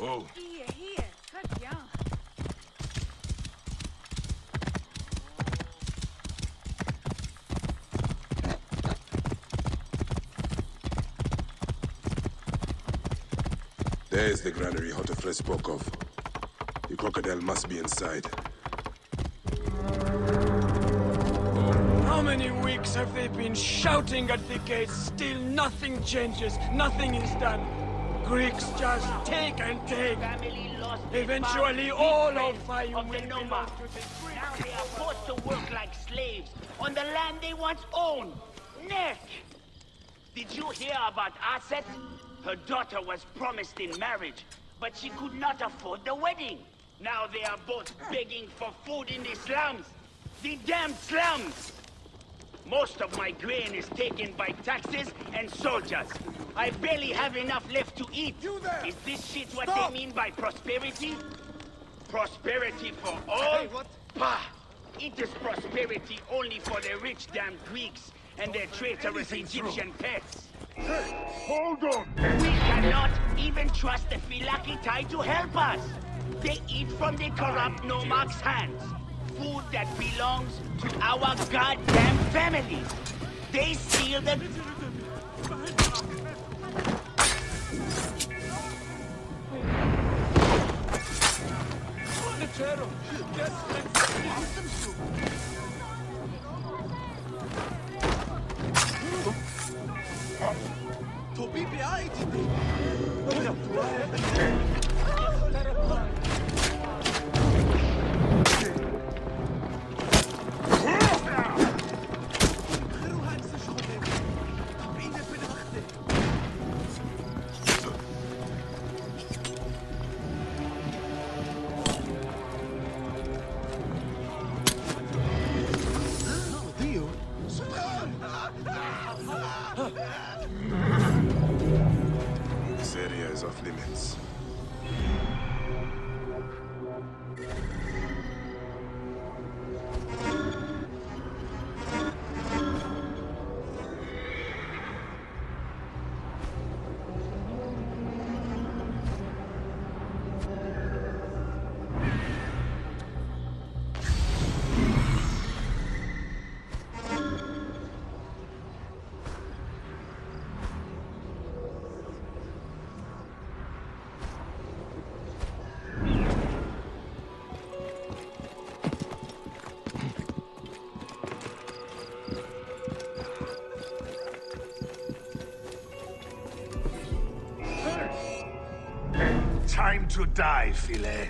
Whoa. Hier, kijk ja. There's the granary Hotefre spoke of. The crocodile must be inside. How many weeks have they been shouting at the gates? Still nothing changes, nothing is done. Greeks just take and take. Eventually all of you will belong to the Greeks. Now they are forced to work like slaves on the land they once owned. Nick! Did you hear about Aset? Her daughter was promised in marriage, but she could not afford the wedding. Now they are both begging for food in the slums. The damn slums! Most of my grain is taken by taxes and soldiers. I barely have enough left to eat. Is this shit what they mean by prosperity? Prosperity for all? Hey, what? Bah! It is prosperity only for the rich damn Greeks and their traitorous Egyptian pets. Hey, hold on! We cannot even trust the Phylakitae to help us. They eat from the corrupt nomarch's hands. Food that belongs to our goddamn families. They steal the... This area is off limits. Time to die, Philae.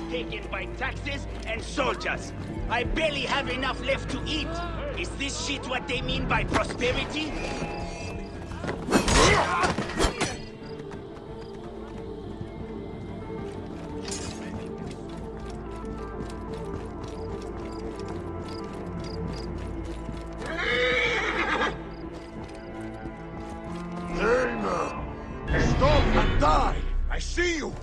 Taken by taxes and soldiers. I barely have enough left to eat. Is this shit what they mean by prosperity? Stop and die! I see you!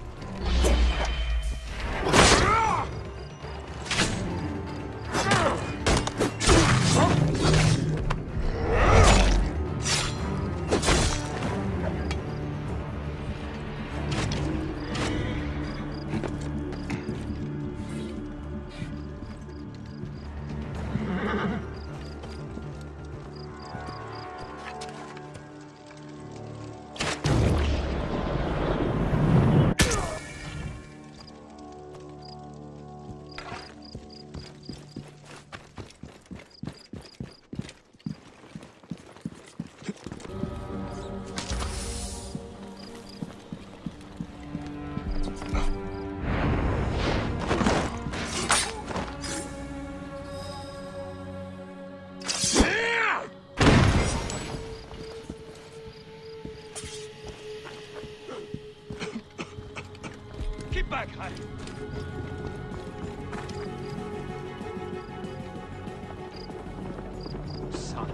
Son,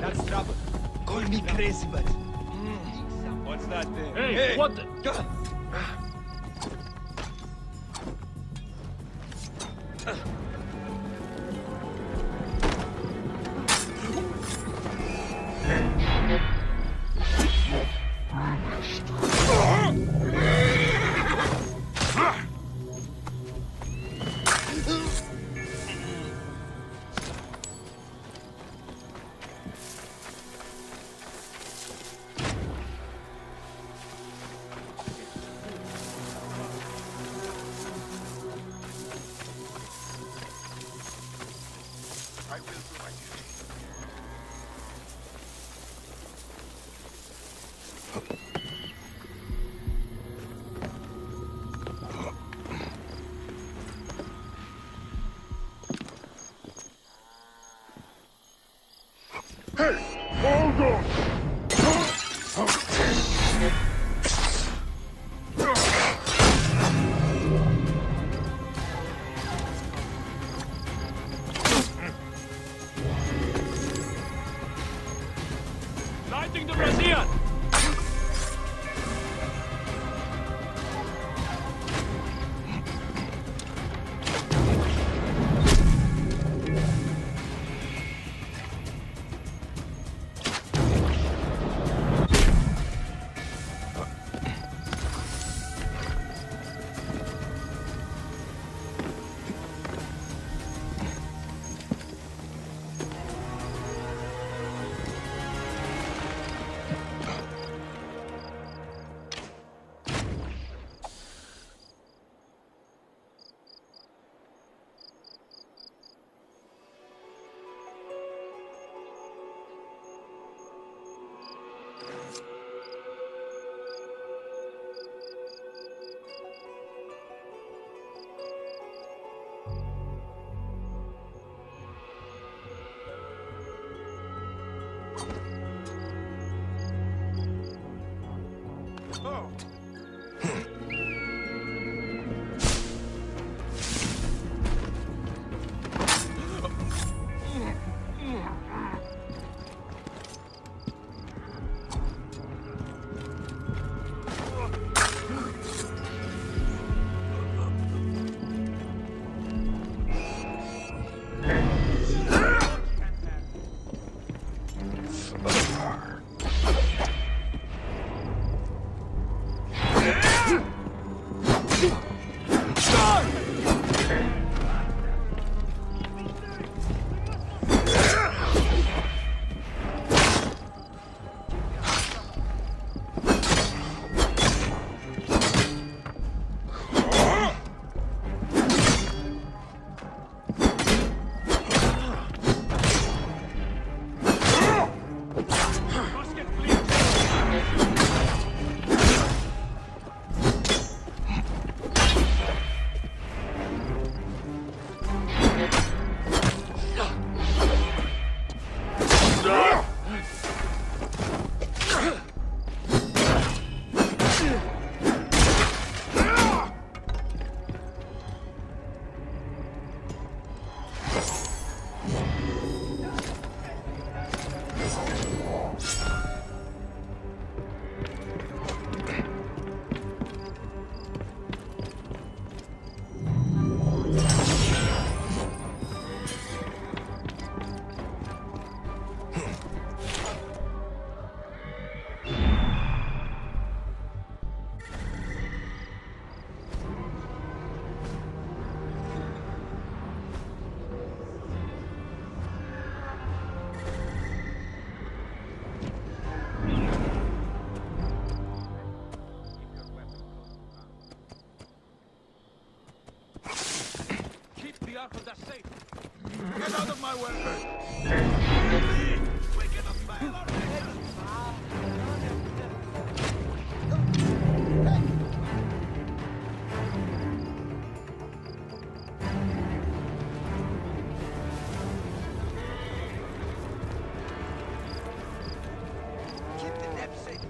that's trouble. Call me crazy, but What's that thing? hey, What the? I will do my duty. Hey! Hold on! Lighting the Brazilian! for the safe. Get out of my way. We cannot fail already. Keep the net safe.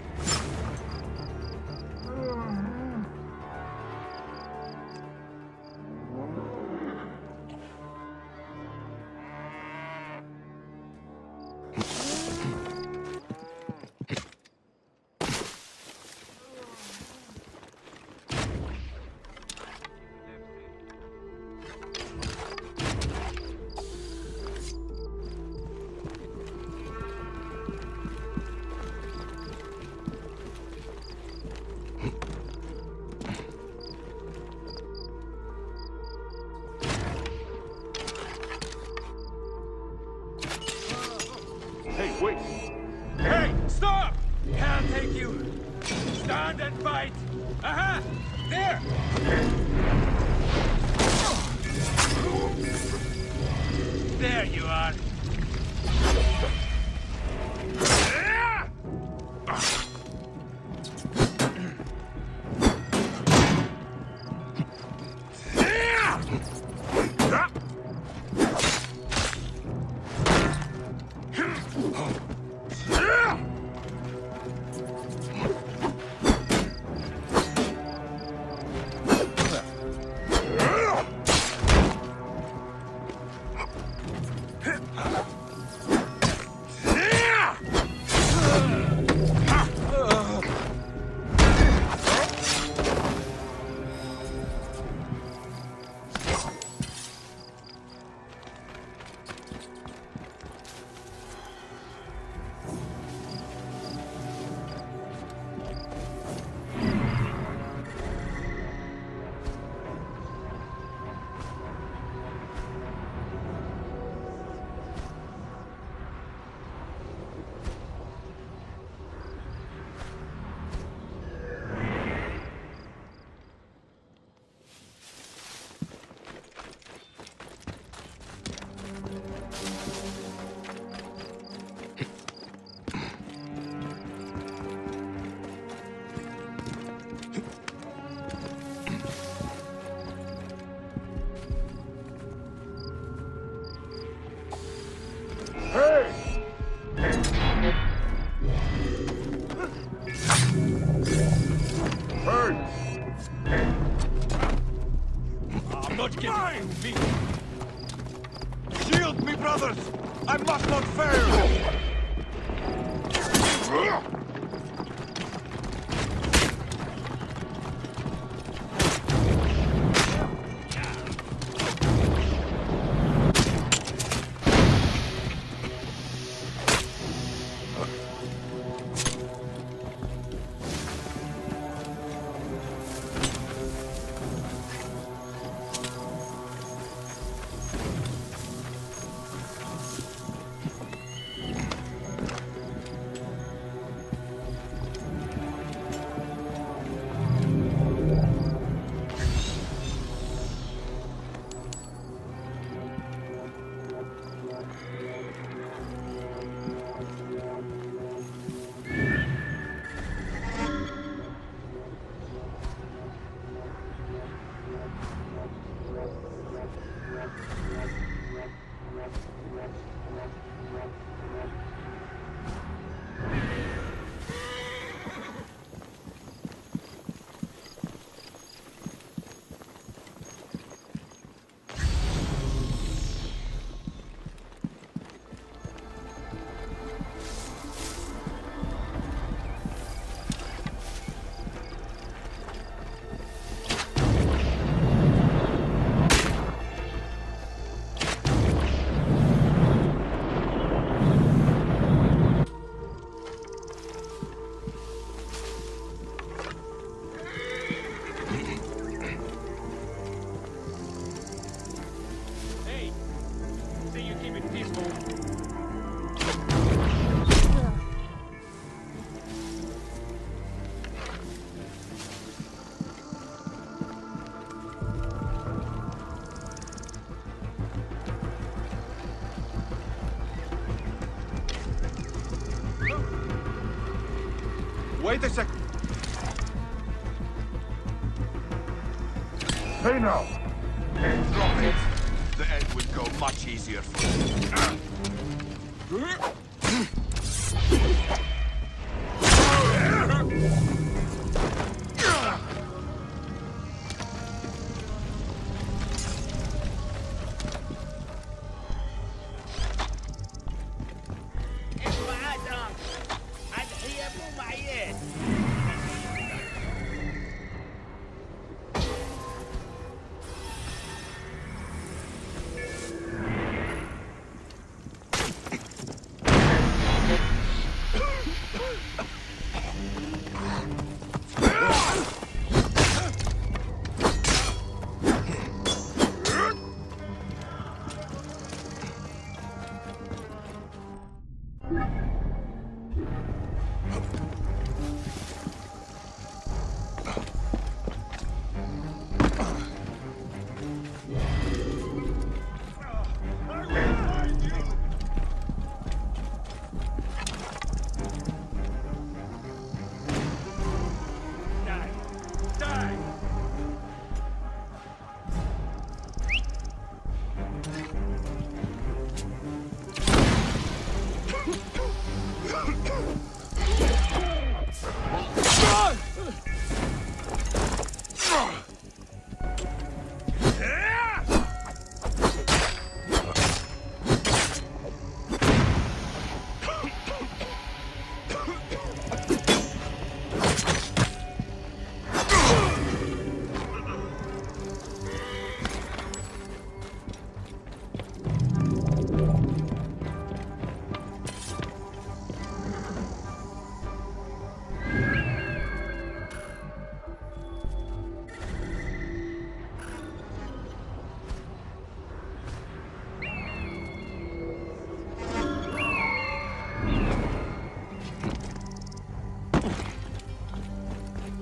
Wait. Hey, stop! Can't take you. Stand and fight. Aha! There! There you are. I'm not getting too weak. Shield me, brothers! I must not fail! Wait a second. Hey now. Drop it. The end will go much easier for you.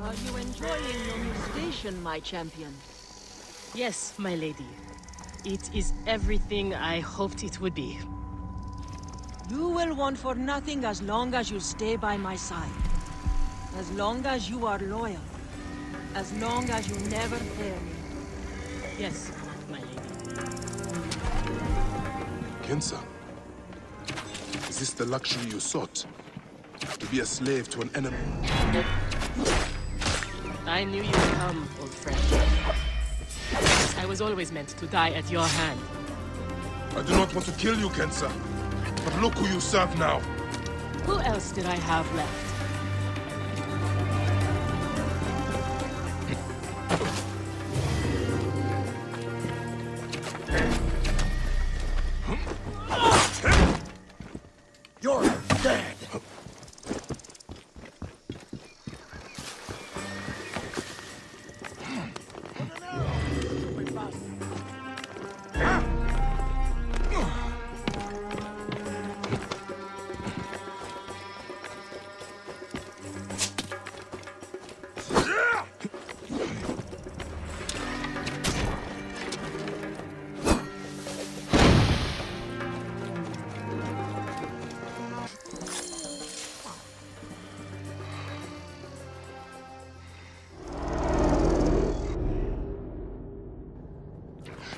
Are you enjoying your new station, my champion? Yes, my lady. It is everything I hoped it would be. You will want for nothing as long as you stay by my side. As long as you are loyal. As long as you never fail me. Yes, my lady. Kensa, is this the luxury you sought? To be a slave to an enemy? I knew you'd come, old friend. I was always meant to die at your hand. I do not want to kill you, Kensa. But look who you serve now. Who else did I have left? You're dead!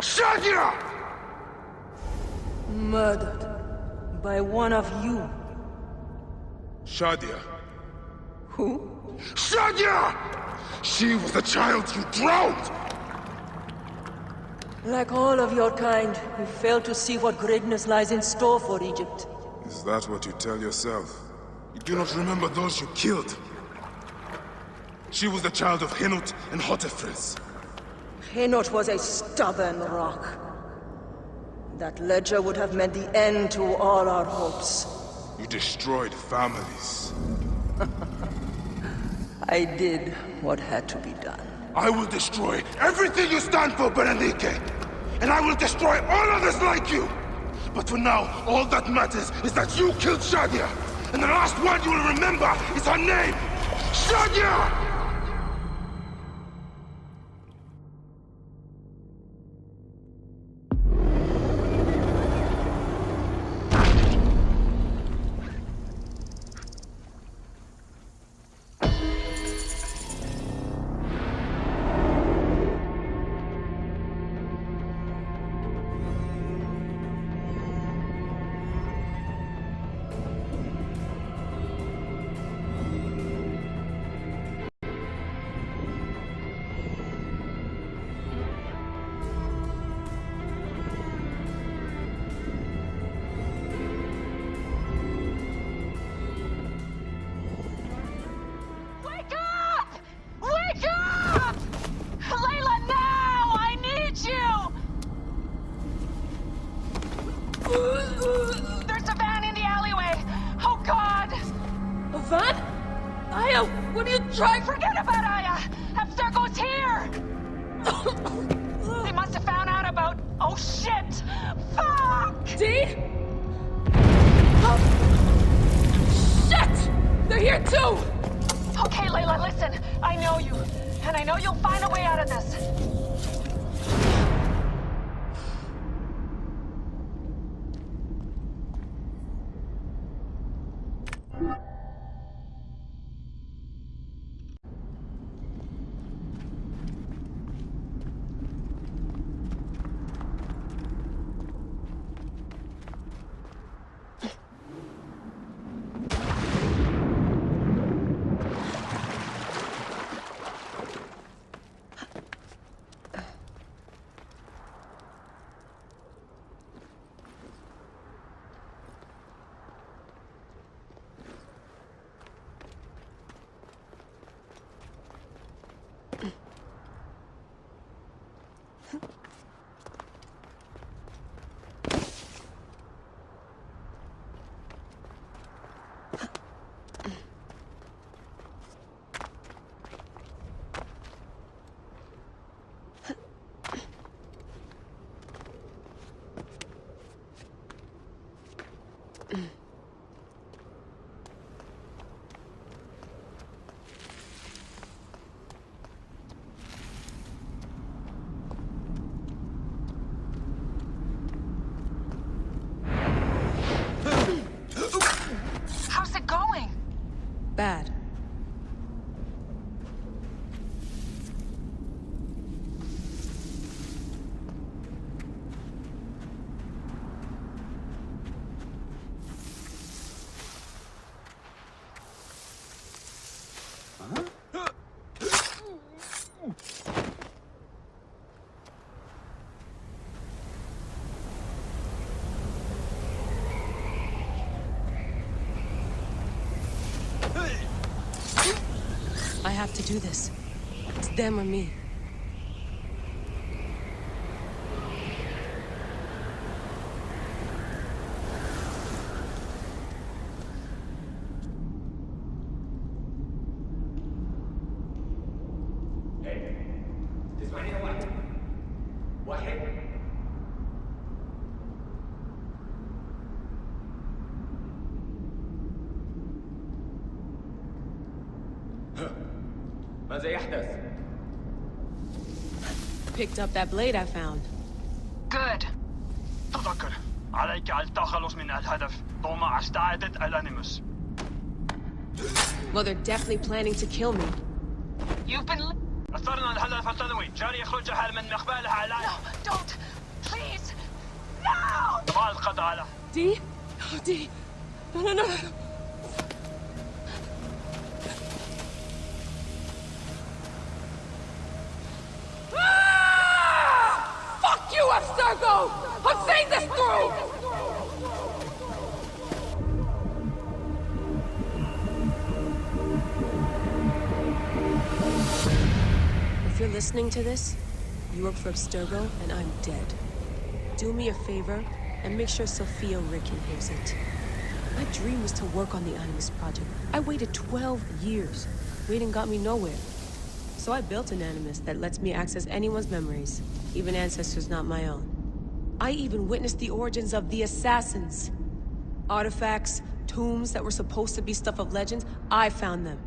Shadia! Murdered. By one of you. Shadia. Who? Shadia! She was the child you drowned! Like all of your kind, you fail to see what greatness lies in store for Egypt. Is that what you tell yourself? You do not remember those you killed. She was the child of Henut and Hotefres. Henot was a stubborn rock. That ledger would have meant the end to all our hopes. You destroyed families. I did what had to be done. I will destroy everything you stand for, Berenike! And I will destroy all others like you! But for now, all that matters is that you killed Shadia! And the last one you will remember is her name! Shadia! There's a van in the alleyway! Oh, God! A van? Aya, what are you trying? Forget about Aya! Abstergo's here! They must have found out about... Oh, shit! Fuck! Dee? Oh. here too! Okay, Layla, listen. I know you. And I know you'll find a way out of this. How's it going? Bad. I have to do this. It's them or me. ماذا يحدث؟ Picked up that blade I found. Good. تذكر عليك التخلص من الهدف طالما استعدت الانيموس. Well, they're definitely planning to kill me. You've been... أثرنا الهدف الثانوي جاري إخراجها من مقبالها على No, don't! Please! No! طبعا القضاء على D? Oh, D. No, no, no, no. Fuck you, Abstergo! I'm seeing this through! If you're listening to this, you work for Abstergo, and I'm dead. Do me a favor, and make sure Sophia Ricken hears it. My dream was to work on the Animus Project. I waited 12 years. Waiting got me nowhere. So I built an Animus that lets me access anyone's memories, even ancestors not my own. I even witnessed the origins of the Assassins. Artifacts, tombs that were supposed to be stuff of legends, I found them.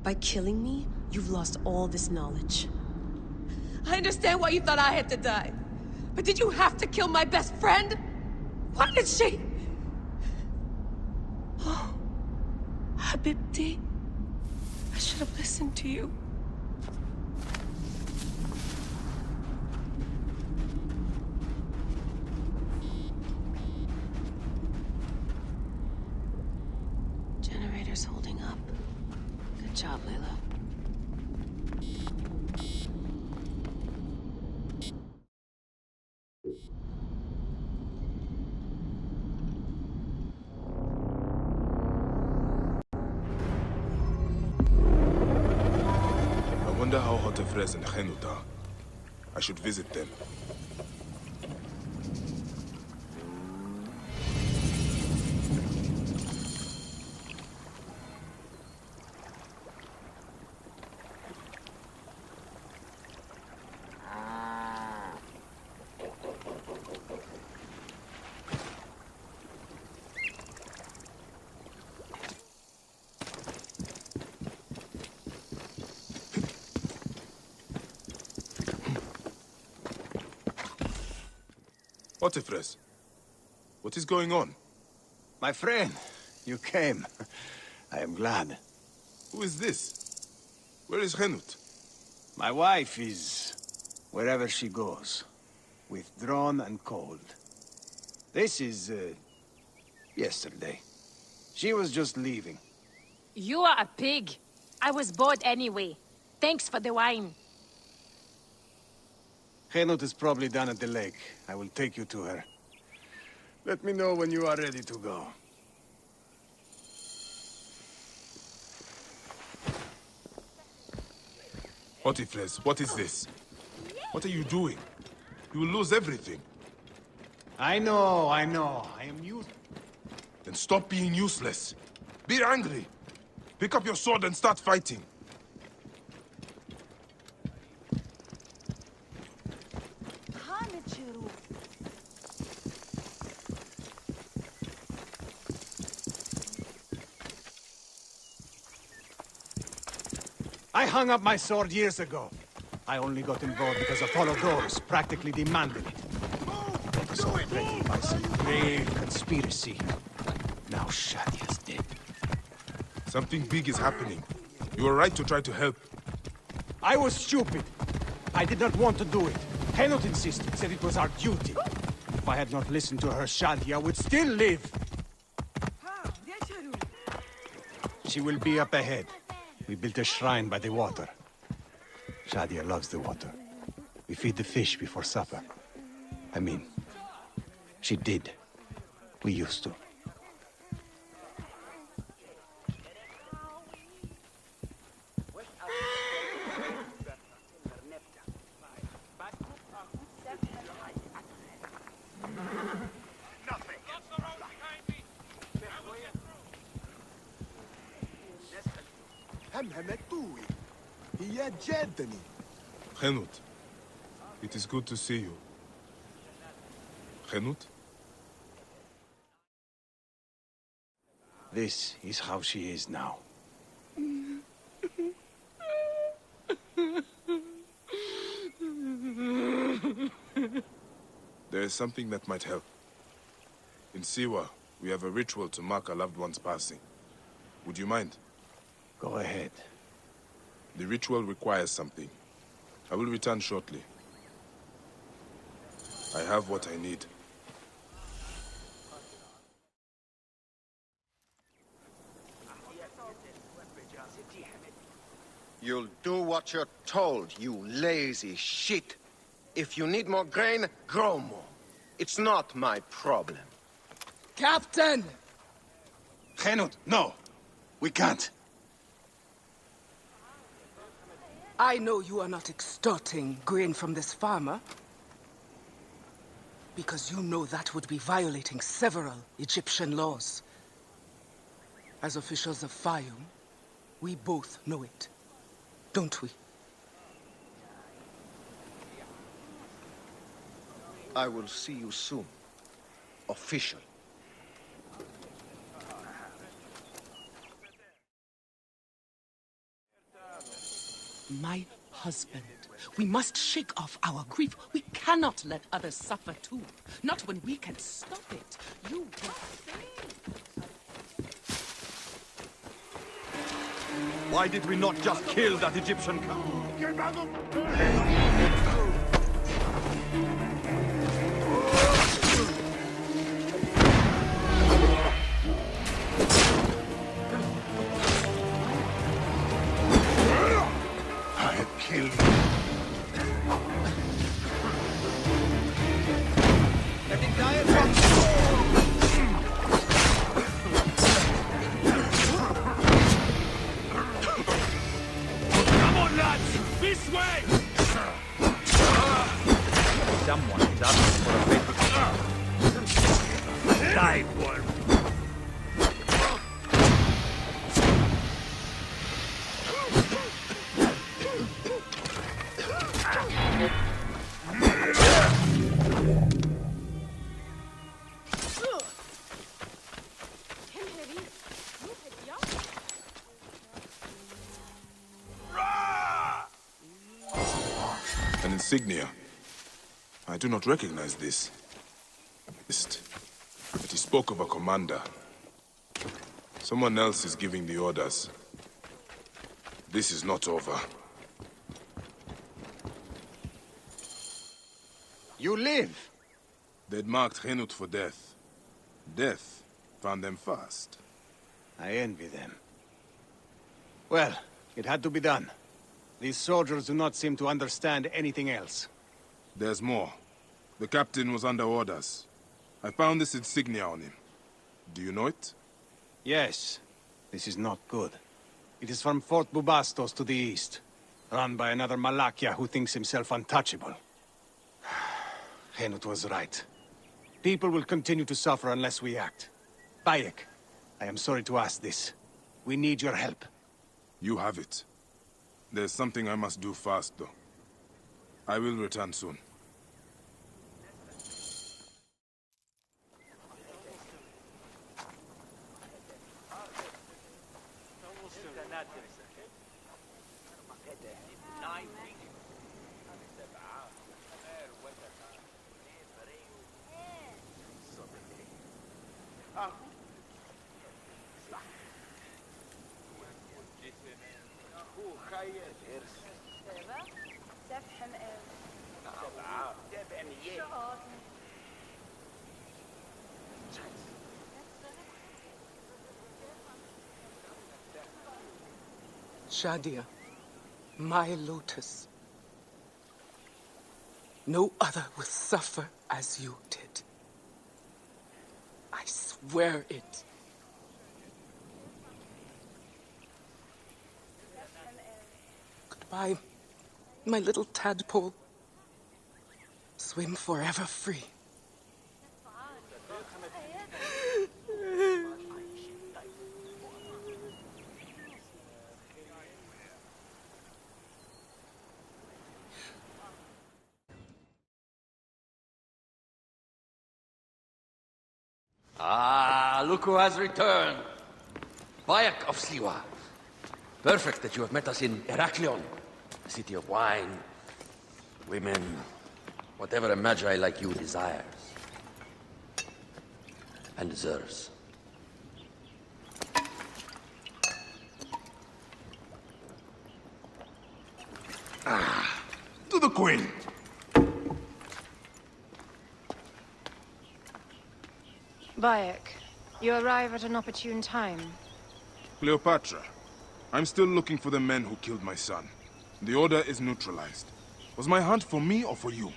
By killing me, you've lost all this knowledge. I understand why you thought I had to die. But did you have to kill my best friend? Why did she... Oh, Habibti. I should have listened to you. Generator's holding up. Good job, Layla. I wonder how Hotefres and Henut are. I should visit them. Otefres, what is going on? My friend, you came. I am glad. Who is this? Where is Henut? My wife is wherever she goes, withdrawn and cold. This is, yesterday. She was just leaving. You are a pig. I was bored anyway. Thanks for the wine. Henut is probably down at the lake. I will take you to her. Let me know when you are ready to go. Otefres, what is this? What are you doing? You will lose everything. I know. I am used. Then stop being useless. Be angry. Pick up your sword and start fighting. I hung up my sword years ago. I only got involved because Apollo Doris practically demanded it. I was threatened by some grave conspiracy. Now Shadia's dead. Something big is happening. You are right to try to help. I was stupid. I did not want to do it. Henut insisted, said it was our duty. If I had not listened to her, Shadia would still live. She will be up ahead. We built a shrine by the water. Shadia loves the water. We feed the fish before supper. I mean, she did. We used to. Henut, it is good to see you. Henut? This is how she is now. There is something that might help. In Siwa, we have a ritual to mark a loved one's passing. Would you mind? Go ahead. The ritual requires something. I will return shortly. I have what I need. You'll do what you're told, you lazy shit. If you need more grain, grow more. It's not my problem. Captain! Henut, no! We can't. I know you are not extorting grain from this farmer. Because you know that would be violating several Egyptian laws. As officials of Fayum, we both know it. Don't we? I will see you soon. Official. My husband. We must shake off our grief. We cannot let others suffer too. Not when we can stop it. You will fail. Why did we not just kill that Egyptian cow? I'll kill you. Come on, lads! This way! Someone is asking for a favor. Die, worm! An insignia. I do not recognize this. But he spoke of a commander. Someone else is giving the orders. This is not over. You live! They'd marked Henut for death. Death found them fast. I envy them. Well, it had to be done. These soldiers do not seem to understand anything else. There's more. The captain was under orders. I found this insignia on him. Do you know it? Yes. This is not good. It is from Fort Bubastos to the east, run by another Malakia who thinks himself untouchable. Henut was right. People will continue to suffer unless we act. Bayek, I am sorry to ask this. We need your help. You have it. There's something I must do fast, though. I will return soon. Shadia, my lotus. No other will suffer as you did. I swear it. Goodbye, my little tadpole. Swim forever free. Ah, look who has returned. Bayek of Siwa. Perfect that you have met us in Heraklion, the city of wine, women, whatever a magi like you desires. And deserves. To the Queen! Bayek, you arrive at an opportune time. Cleopatra, I'm still looking for the men who killed my son. The order is neutralized. Was my hunt for me or for you?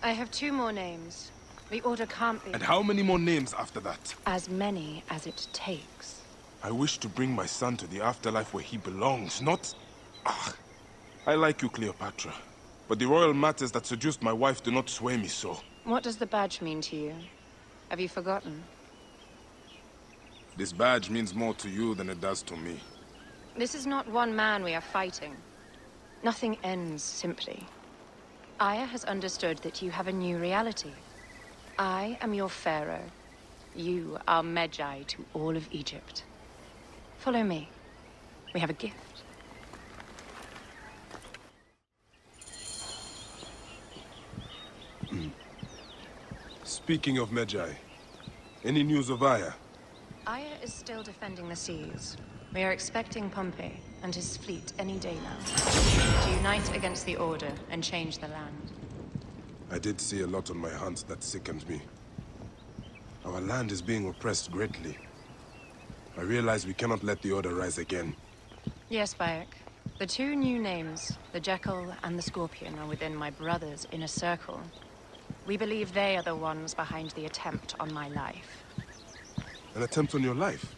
I have 2 more names. The order can't be... And how many more names after that? As many as it takes. I wish to bring my son to the afterlife where he belongs, not... Ah, I like you, Cleopatra. But the royal matters that seduced my wife do not sway me so. What does the badge mean to you? Have you forgotten? This badge means more to you than it does to me. This is not one man we are fighting. Nothing ends simply. Aya has understood that you have a new reality. I am your pharaoh. You are Medjay to all of Egypt. Follow me. We have a gift. Speaking of Medjay, any news of Aya? Aya is still defending the seas. We are expecting Pompey and his fleet any day now to unite against the Order and change the land. I did see a lot on my hunt that sickened me. Our land is being oppressed greatly. I realize we cannot let the Order rise again. Yes, Bayek. The 2 new names, the Jekyll and the Scorpion, are within my brother's inner circle. We believe they are the ones behind the attempt on my life. An attempt on your life?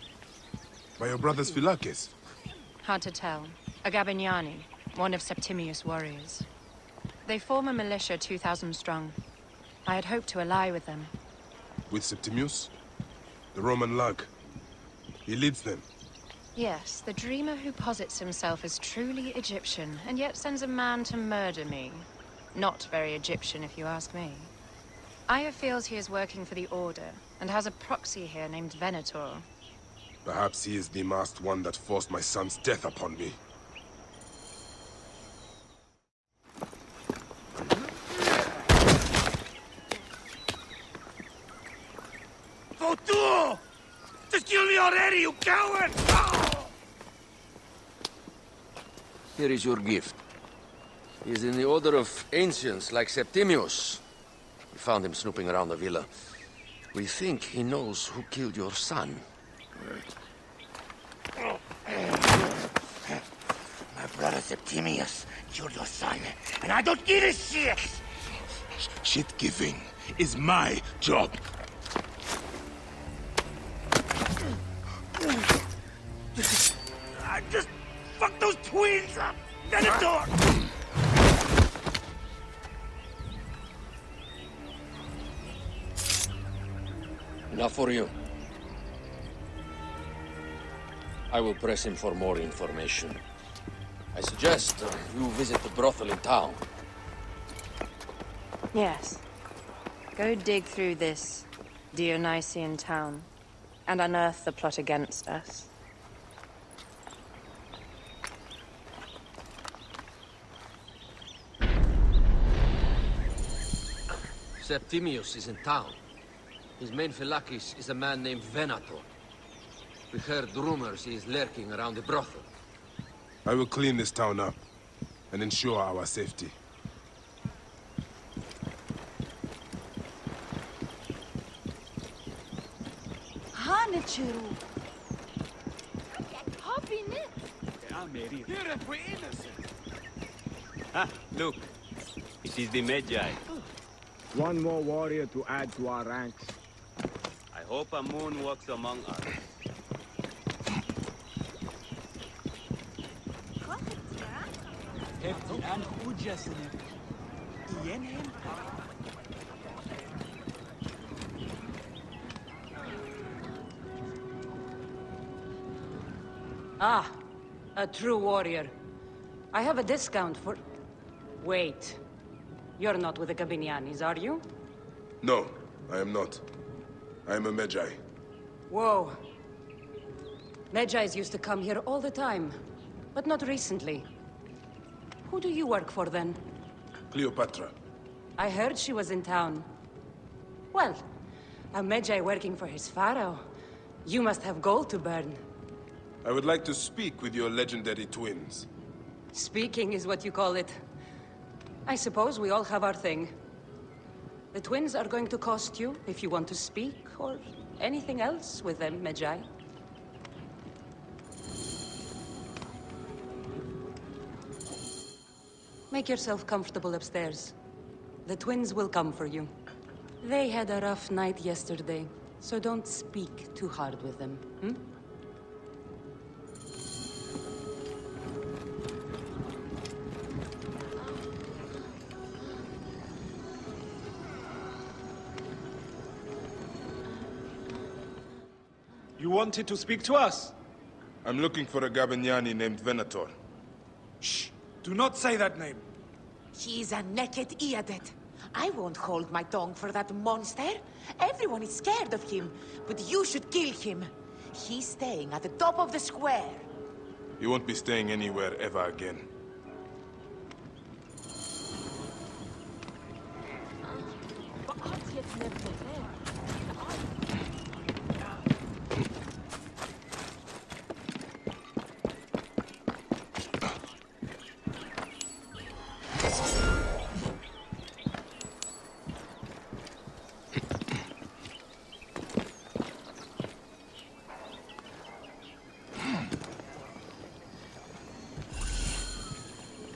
By your brother's Philakes? Hard to tell. A Gabignani, one of Septimius' warriors. They form a militia 2,000 strong. I had hoped to ally with them. With Septimius? The Roman lug? He leads them? Yes, the dreamer who posits himself as truly Egyptian, and yet sends a man to murder me. Not very Egyptian, if you ask me. Aya feels he is working for the Order, and has a proxy here named Venator. Perhaps he is the masked one that forced my son's death upon me. No! Just kill me already, you coward! Oh! Here is your gift. He is in the order of ancients like Septimius. We found him snooping around the villa. We think he knows who killed your son. My brother Septimius killed your son, and I don't give a shit! Shit-giving is my job. Just fuck those twins up! Venator! Enough for you. I will press him for more information. I suggest you visit the brothel in town. Yes. Go dig through this Dionysian town and unearth the plot against us. Septimius is in town. His main phylakis is a man named Venator. We heard rumors he is lurking around the brothel. I will clean this town up and ensure our safety. Hop in it. Here if we're innocent. Ah, look. It is the Magi. One more warrior to add to our ranks. I hope a moon walks among us. Ah, a true warrior. I have a discount for... Wait. You're not with the Gabinianis, are you? No, I am not. I am a Magi. Whoa. Magi's used to come here all the time, but not recently. Who do you work for, then? Cleopatra. I heard she was in town. Well, a Magi working for his pharaoh. You must have gold to burn. I would like to speak with your legendary twins. Speaking is what you call it. I suppose we all have our thing. The twins are going to cost you if you want to speak, or anything else with them, Magi. Make yourself comfortable upstairs. The twins will come for you. They had a rough night yesterday, so don't speak too hard with them, hmm? You wanted to speak to us? I'm looking for a Gabiniani named Venator. Shh! Do not say that name. He's a naked idiot. I won't hold my tongue for that monster. Everyone is scared of him, but you should kill him. He's staying at the top of the square. He won't be staying anywhere ever again.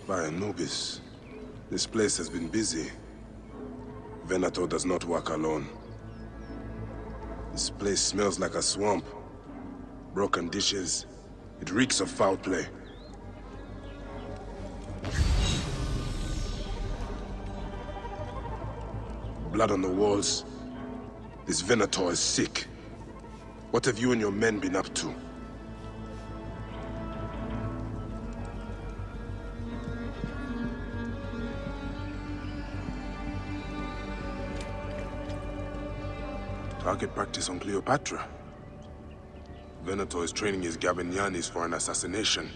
By Anubis, this place has been busy. Venator does not work alone. This place smells like a swamp. Broken dishes. It reeks of foul play. Blood on the walls. This Venator is sick. What have you and your men been up to? Target practice on Cleopatra. Venator is training his Gabinianis for an assassination.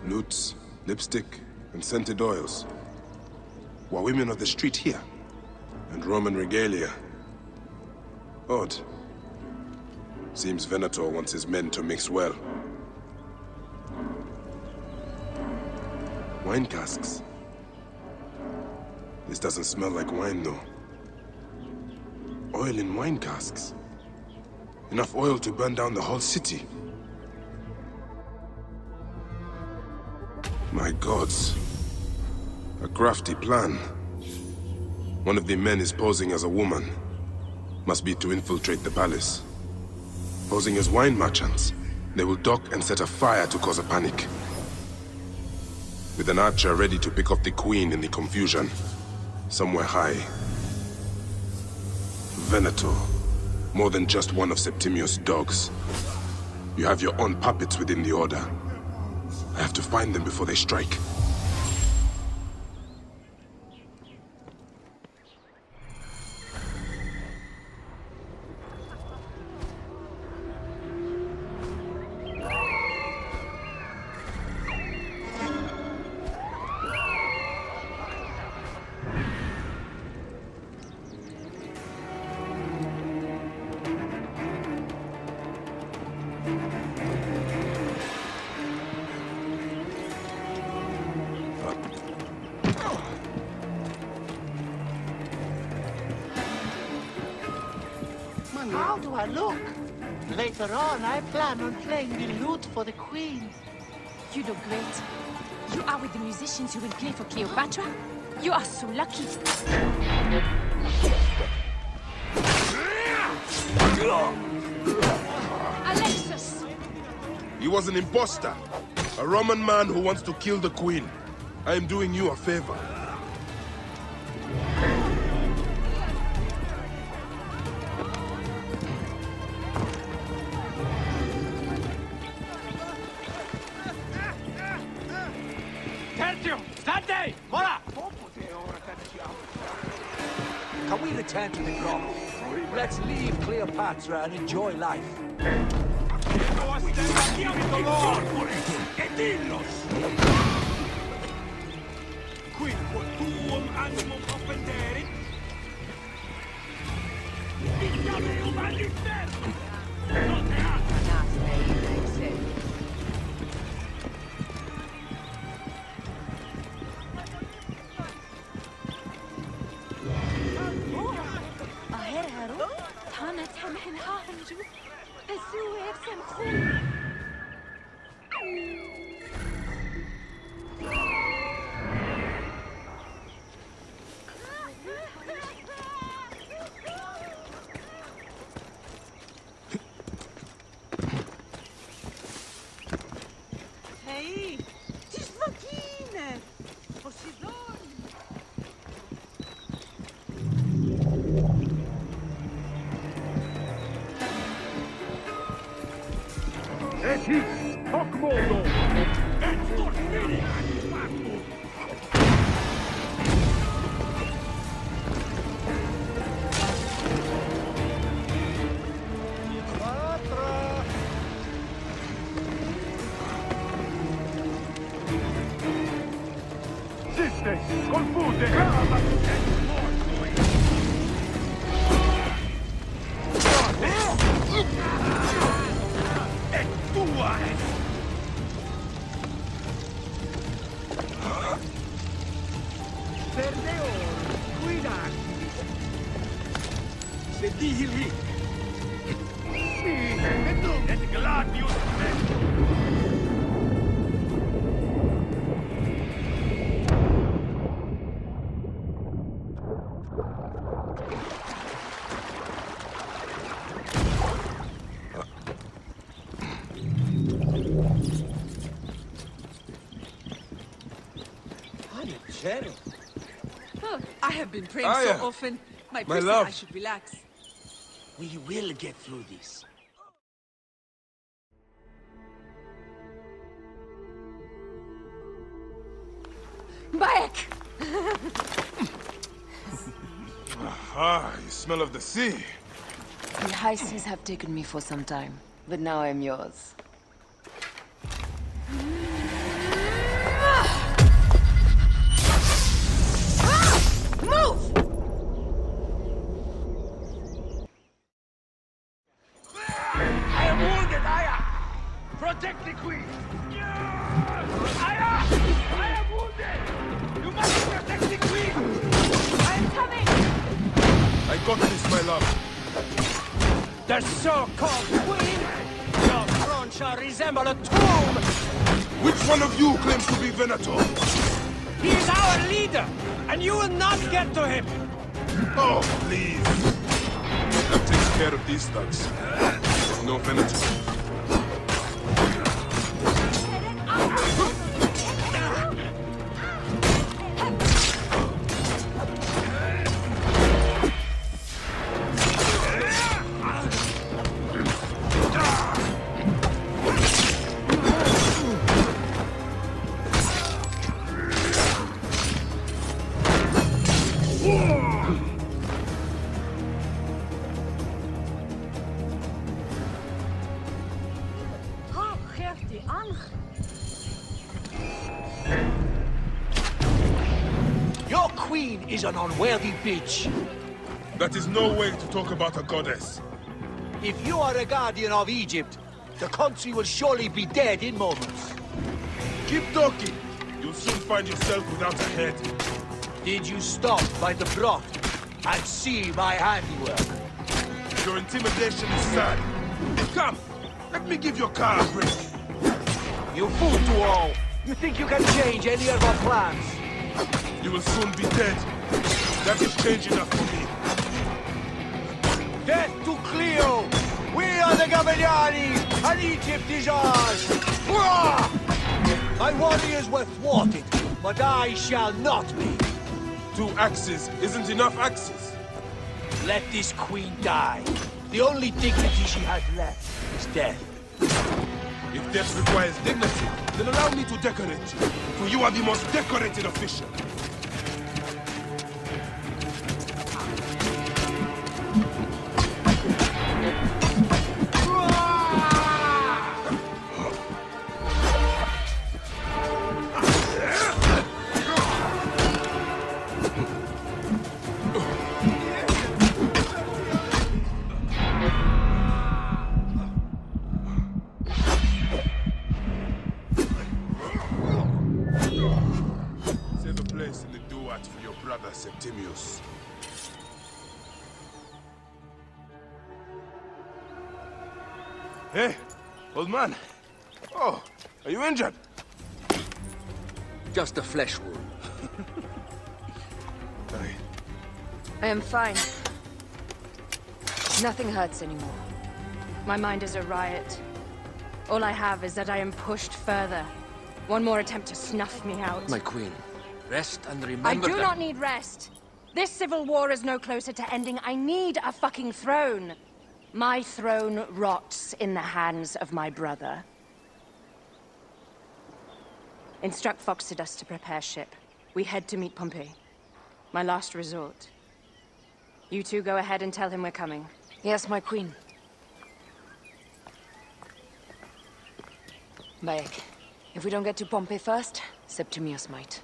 Lutes, lipstick, and scented oils. While women of the street here, and Roman regalia. Odd. Seems Venator wants his men to mix well. Wine casks. This doesn't smell like wine, though. Oil in wine casks. Enough oil to burn down the whole city. My gods. A crafty plan. One of the men is posing as a woman. Must be to infiltrate the palace. Posing as wine merchants, they will dock and set a fire to cause a panic. With an archer ready to pick off the queen in the confusion. Somewhere high. Venator. More than just one of Septimius' dogs. You have your own puppets within the Order. I have to find them before they strike. How do I look? Later on, I plan on playing the lute for the queen. You look great. You are with the musicians who will play for Cleopatra? You are so lucky. Alexis! He was an imposter. A Roman man who wants to kill the queen. I am doing you a favor. Can we return to the grotto? Let's leave Cleopatra and enjoy life. Hey, tis Martine! Poseidon! Etis, hoc modo! Sistes, confute! Et tua est! Perdeor, cuidati! Se dihil hic! Et gladius Oh, I have been praying Aya, so often. My my priest love. I should relax. We will get through this. Back! Ah, you smell of the sea. The high seas have taken me for some time, but now I'm yours. Protect the queen! Aya! I am wounded! You must protect the queen! I'm coming! I got this, my love. The so-called queen? Your throne shall resemble a tomb! Which one of you claims to be Venator? He is our leader, and you will not get to him! Oh, please. That takes care of these thugs. No Venator. Your queen is an unworthy bitch. That is no way to talk about a goddess. If you are a guardian of Egypt, the country will surely be dead in moments. Keep talking. You'll soon find yourself without a head. Did you stop by the broth and see my handiwork? Your intimidation is sad. Come, let me give your car a break. You fool to all! You think you can change any of our plans? You will soon be dead. That is change enough for me. Death to Cleo! We are the Gabelliani, and Egypt is ours! Hurrah! My warriors were thwarted, but I shall not be. 2 axes isn't enough axes. Let this queen die. The only dignity she has left is death. If death requires dignity, then allow me to decorate you. For you are the most decorated official. Save a place in the duat for your brother Septimius. Hey, old man. Oh, are you injured? Just a flesh wound. I am fine. Nothing hurts anymore. My mind is a riot. All I have is that I am pushed further. One more attempt to snuff me out. My queen, rest and remember I do that... not need rest. This civil war is no closer to ending. I need a fucking throne. My throne rots in the hands of my brother. Instruct Phoxidas to prepare ship. We head to meet Pompey. My last resort. You two go ahead and tell him we're coming. Yes, my queen. Bayek, if we don't get to Pompey first, Septimius might.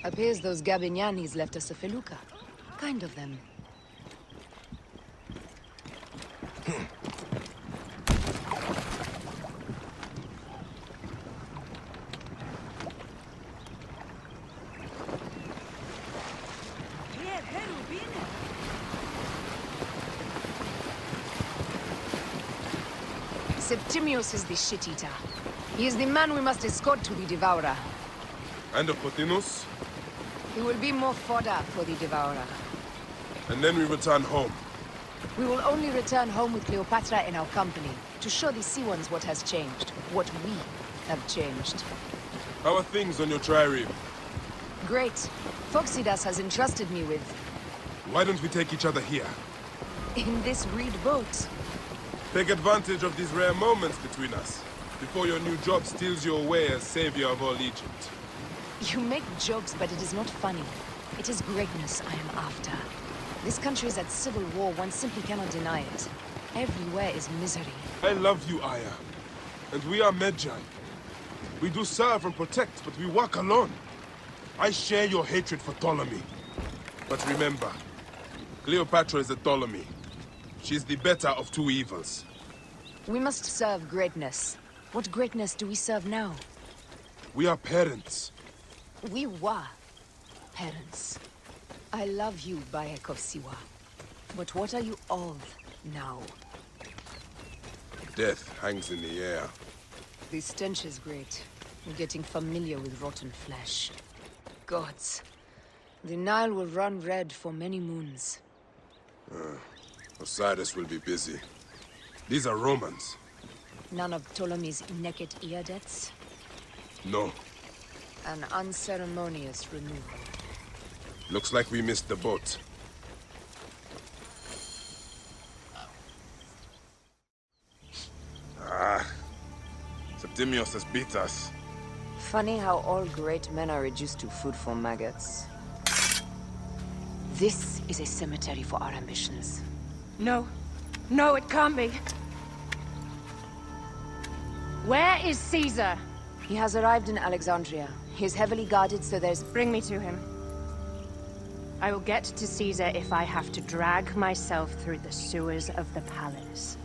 Appears those Gabinianis left us a felucca. Kind of them. Septimius is the shit-eater. He is the man we must escort to the Devourer. And the Pothinus? He will be more fodder for the Devourer. And then we return home. We will only return home with Cleopatra in our company, to show the Sea Ones what has changed, what we have changed. How are things on your trireme? Great. Phoxidas has entrusted me with... Why don't we take each other here? in this reed boat. Take advantage of these rare moments between us, before your new job steals you away as savior of all Egypt. You make jokes, but it is not funny. It is greatness I am after. This country is at civil war, one simply cannot deny it. Everywhere is misery. I love you, Aya. And we are Medjay. We do serve and protect, but we work alone. I share your hatred for Ptolemy. But remember, Cleopatra is a Ptolemy. She's the better of two evils. We must serve greatness. What greatness do we serve now? We are parents. We were parents. I love you, Bayek of Siwa. But what are you of now? Death hangs in the air. The stench is great. I'm getting familiar with rotten flesh. Gods. The Nile will run red for many moons. Osiris will be busy. These are Romans. None of Ptolemy's Neket Iadets? No. An unceremonious removal. Looks like we missed the boat. Septimius has beat us. Funny how all great men are reduced to food for maggots. This is a cemetery for our ambitions. No. No, it can't be. Where is Caesar? He has arrived in Alexandria. He is heavily guarded, so there's... Bring me to him. I will get to Caesar if I have to drag myself through the sewers of the palace.